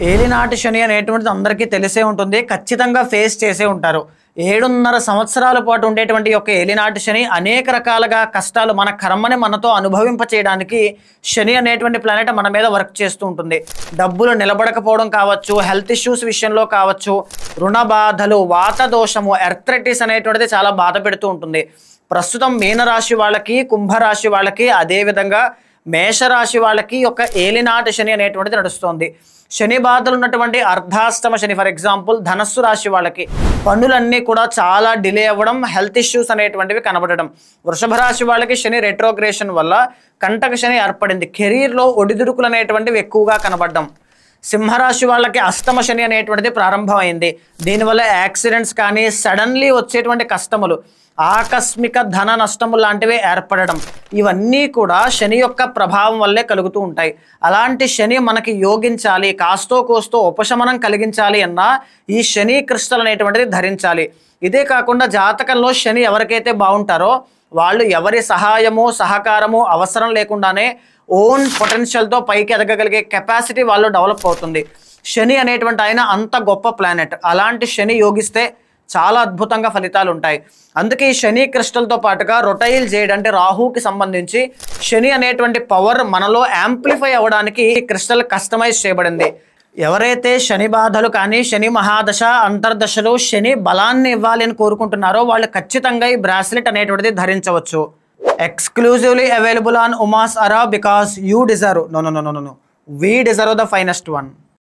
ఏలినాటి శని అనేటువంటిది అందరికీ తెలిసే ఉంటుంది, ఖచ్చితంగా ఫేస్ చేసే ఉంటారు. 7.5 సంవత్సరాల పాటు ఉండేటువంటి యొక్క ఏలినాటి శని అనేక రకాలుగా కష్టాలు, మన కర్మని మనతో అనుభవింప చేయడానికి శని అనేటువంటి ప్లానెట్ మన మీద వర్క్ చేస్తూ ఉంటుంది. డబ్బులు నిలబడకపోవడం కావచ్చు, హెల్త్ ఇష్యూస్ విషయంలో కావచ్చు, రుణ బాధలు, వాత దోషము, ఎర్థరైటిస్ అనేటువంటిది చాలా బాధ పెడుతూ ఉంటుంది. ప్రస్తుతం మీనరాశి వాళ్ళకి, కుంభరాశి వాళ్ళకి, అదేవిధంగా మేషరాశి వాళ్ళకి యొక్క ఏలినాటి శని అనేటువంటిది నడుస్తుంది. శని బాధలు ఉన్నటువంటి అర్ధాష్టమ శని, ఫర్ ఎగ్జాంపుల్ ధనస్సు రాశి వాళ్ళకి పనులన్నీ కూడా చాలా డిలే అవ్వడం, హెల్త్ ఇష్యూస్ అనేటువంటివి కనబడడం. వృషభ రాశి వాళ్ళకి శని రెట్రోగ్రేషన్ వల్ల కంటక శని ఏర్పడింది, కెరీర్లో ఒడిదుడుకులు అనేటువంటివి ఎక్కువగా కనబడడం. సింహరాశి వాళ్ళకి అష్టమ శని అనేటువంటిది ప్రారంభమైంది, దీనివల్ల యాక్సిడెంట్స్ కానీ, సడన్లీ వచ్చేటువంటి కష్టములు, ఆకస్మిక ధన నష్టము లాంటివి ఏర్పడడం, ఇవన్నీ కూడా శని యొక్క ప్రభావం వల్లే కలుగుతూ ఉంటాయి. అలాంటి శని మనకి యోగించాలి, కాస్తో కోస్తో ఉపశమనం కలిగించాలి అన్నా ఈ శని క్రిస్టల్ అనేటువంటిది ధరించాలి. ఇదే కాకుండా జాతకంలో శని ఎవరికైతే బాగుంటారో వాళ్ళు ఎవరి సహాయము సహకారము అవసరం లేకుండానే ఓన్ పొటెన్షియల్తో పైకి ఎదగగలిగే కెపాసిటీ వాళ్ళు డెవలప్ అవుతుంది. శని అనేటువంటి ఆయన అంత గొప్ప ప్లానెట్, అలాంటి శని యోగిస్తే చాలా అద్భుతంగా ఫలితాలు ఉంటాయి. అందుకే ఈ శని క్రిస్టల్తో పాటుగా రొటైల్ జేడ్ అంటే రాహుకి సంబంధించి శని అనేటువంటి పవర్ మనలో యాంప్లిఫై అవ్వడానికి ఈ క్రిస్టల్ కస్టమైజ్ చేయబడింది. ఎవరైతే శని బాధలు కానీ, శని మహాదశ అంతర్దశలో శని బలాన్ని ఇవ్వాలి అని కోరుకుంటున్నారో వాళ్ళు ఖచ్చితంగా ఈ బ్రాస్లెట్ అనేటువంటిది ధరించవచ్చు. Exclusively available on Uma's aura because you deserve, no, we deserve the finest one.